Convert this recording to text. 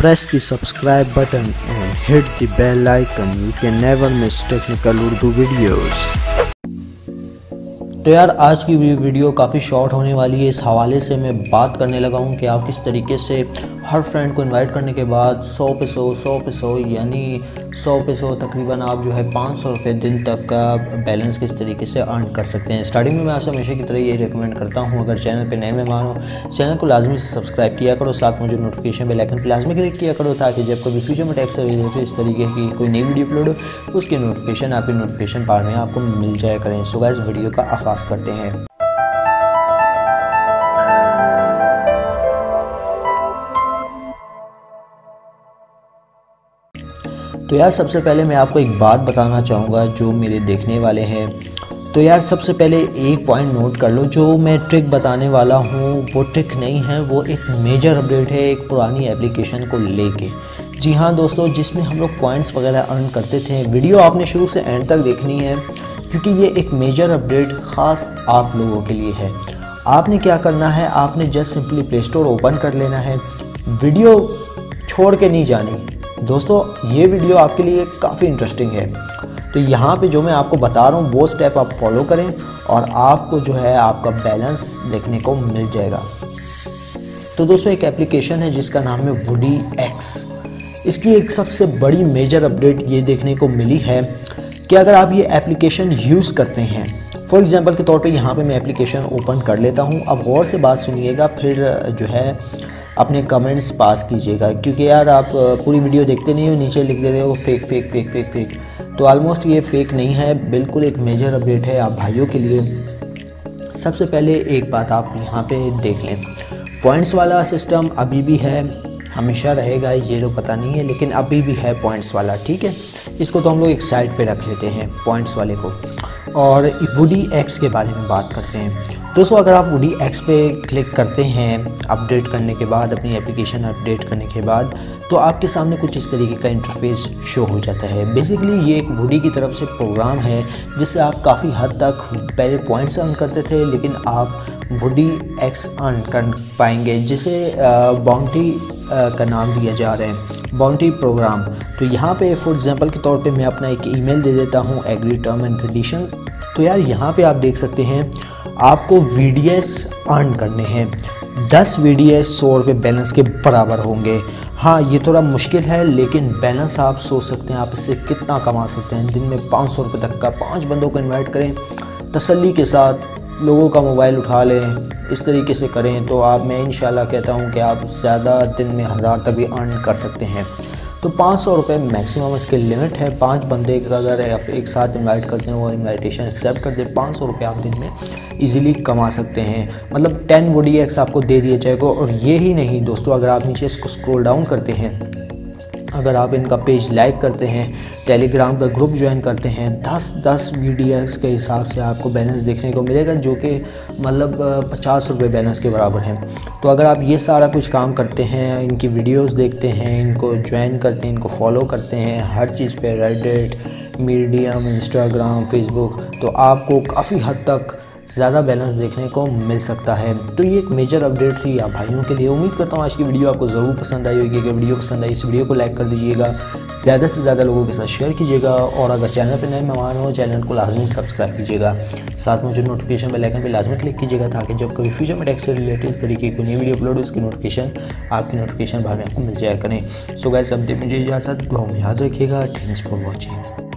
Press the subscribe button and hit the bell icon. You can never miss technical Urdu videos. तो यार आज की video काफ़ी short होने वाली है। इस हवाले से मैं बात करने लगा हूँ कि आप किस तरीके से हर फ्रेंड को इनवाइट करने के बाद 100 पे 100 यानी 100 पे 100 तकरीबन आप जो है 500 रुपये दिन तक का बैलेंस किस तरीके से अर्न कर सकते हैं। स्टार्टिंग में मैं आपसे हमेशा की तरह ये रिकमेंड करता हूँ, अगर चैनल पे नए मेहमान हो चैनल को लाजमी से सब्सक्राइब किया करो, साथ में जो नोटिफिकेशन बेल आइकन पर लाजमी क्लिक किया करो ताकि जब कभी फ्यूचर में टैक्स रिलेटेड इस तरीके की कोई नई वीडियो अपलोड हो उसकी नोटिफिकेशन आपके नोटिफिकेशन बार में आपको मिल जाया करें। सो गाइस वीडियो का आगाज़ करते हैं। तो यार सबसे पहले मैं आपको एक बात बताना चाहूँगा जो मेरे देखने वाले हैं। तो यार सबसे पहले एक पॉइंट नोट कर लो, जो मैं ट्रिक बताने वाला हूँ वो ट्रिक नहीं है, वो एक मेजर अपडेट है एक पुरानी एप्लीकेशन को लेके। जी हाँ दोस्तों, जिसमें हम लोग पॉइंट्स वगैरह अर्न करते थे। वीडियो आपने शुरू से एंड तक देखनी है क्योंकि ये एक मेजर अपडेट ख़ास आप लोगों के लिए है। आपने क्या करना है, आपने just simply play store open कर लेना है, वीडियो छोड़ के नहीं जानी दोस्तों। ये वीडियो आपके लिए काफ़ी इंटरेस्टिंग है। तो यहाँ पे जो मैं आपको बता रहा हूँ वो स्टेप आप फॉलो करें और आपको जो है आपका बैलेंस देखने को मिल जाएगा। तो दोस्तों एक एप्लीकेशन है जिसका नाम है वुडी एक्स। इसकी एक सबसे बड़ी मेजर अपडेट ये देखने को मिली है कि अगर आप ये एप्लीकेशन यूज़ करते हैं, फॉर एग्जांपल के तौर पे यहाँ पे मैं एप्लीकेशन ओपन कर लेता हूँ। अब गौर से बात सुनिएगा, फिर जो है अपने कमेंट्स पास कीजिएगा क्योंकि यार आप पूरी वीडियो देखते नहीं हो, नीचे लिख देते हो fake fake fake fake fake. तो ऑलमोस्ट ये फेक नहीं है, बिल्कुल एक मेजर अपडेट है आप भाइयों के लिए। सबसे पहले एक बात आप यहाँ पे देख लें, पॉइंट्स वाला सिस्टम अभी भी है, हमेशा रहेगा ये तो पता नहीं है, लेकिन अभी भी है पॉइंट्स वाला, ठीक है। इसको तो हम लोग एक साइड पे रख लेते हैं पॉइंट्स वाले को, और वुडी एक्स के बारे में बात करते हैं। दोस्तों अगर आप वुडी एक्स पे क्लिक करते हैं अपडेट करने के बाद, अपनी एप्लीकेशन अपडेट करने के बाद, तो आपके सामने कुछ इस तरीके का इंटरफेस शो हो जाता है। बेसिकली ये एक वुडी की तरफ से प्रोग्राम है जिससे आप काफ़ी हद तक पहले पॉइंट्स अर्न करते थे, लेकिन आप वुडी एक्स अर्न कर पाएंगे जिसे बाउंटी का नाम दिया जा रहा है, बाउंटी प्रोग्राम। तो यहाँ पे फॉर एग्जांपल के तौर पे मैं अपना एक ईमेल दे देता हूँ, एग्री टर्म एंड कंडीशंस। तो यार यहाँ पे आप देख सकते हैं आपको VDS अर्न करने हैं। 10 VDS 100 रुपये बैलेंस के बराबर होंगे। हाँ ये थोड़ा मुश्किल है, लेकिन बैलेंस आप सोच सकते हैं आप इससे कितना कमा सकते हैं। दिन में 500 रुपये तक का 5 बंदों को इनवाइट करें, तसल्ली के साथ लोगों का मोबाइल उठा लें, इस तरीके से करें तो आप, मैं इंशाल्लाह कहता हूँ कि आप ज़्यादा दिन में 1000 तक भी अर्न कर सकते हैं। तो 500 रुपये मैक्सिमम इसके लिमिट है। 5 बंदे अगर आप एक साथ इनवाइट करते हैं, वो इनविटेशन एक्सेप्ट कर दे, 500 रुपये आप दिन में इजीली कमा सकते हैं। मतलब 10 वुडी एक्स आपको दे दिया जाएगा। और ये ही नहीं दोस्तों, अगर आप नीचे इसको स्क्रॉल डाउन करते हैं, अगर आप इनका पेज लाइक करते हैं, टेलीग्राम का ग्रुप ज्वाइन करते हैं, 10 VDS के हिसाब से आपको बैलेंस देखने को मिलेगा जो कि मतलब 50 रुपये बैलेंस के बराबर हैं। तो अगर आप ये सारा कुछ काम करते हैं, इनकी वीडियोस देखते हैं, इनको ज्वाइन करते हैं, इनको फॉलो करते हैं हर चीज़ पे, रेडिट, मीडियम, इंस्टाग्राम, फेसबुक, तो आपको काफ़ी हद तक ज़्यादा बैलेंस देखने को मिल सकता है। तो ये एक मेजर अपडेट थी आप भाइयों के लिए। उम्मीद करता हूँ आज की वीडियो आपको ज़रूर पसंद आई होगी। अगर वीडियो पसंद आई इस वीडियो को लाइक कर दीजिएगा, ज़्यादा से ज़्यादा लोगों के साथ शेयर कीजिएगा, और अगर चैनल पर नए मेहमान हो चैनल को लाजमी सब्सक्राइब कीजिएगा, साथ में जो नोटिफिकेशन बेल आइकन पर लाजमी क्लिक कीजिएगा ताकि जब कभी फ्यूचर में टैक्स से रिलेटेड इस तरीके की नई वीडियो अपलोड हो उसकी नोटिफिकेशन आपकी नोटिफिकेशन बार में आपको मिल जाया करें। सो गाइस अब मुझे इजाज़त, दुआ में याद रखिएगा। Thanks for watching.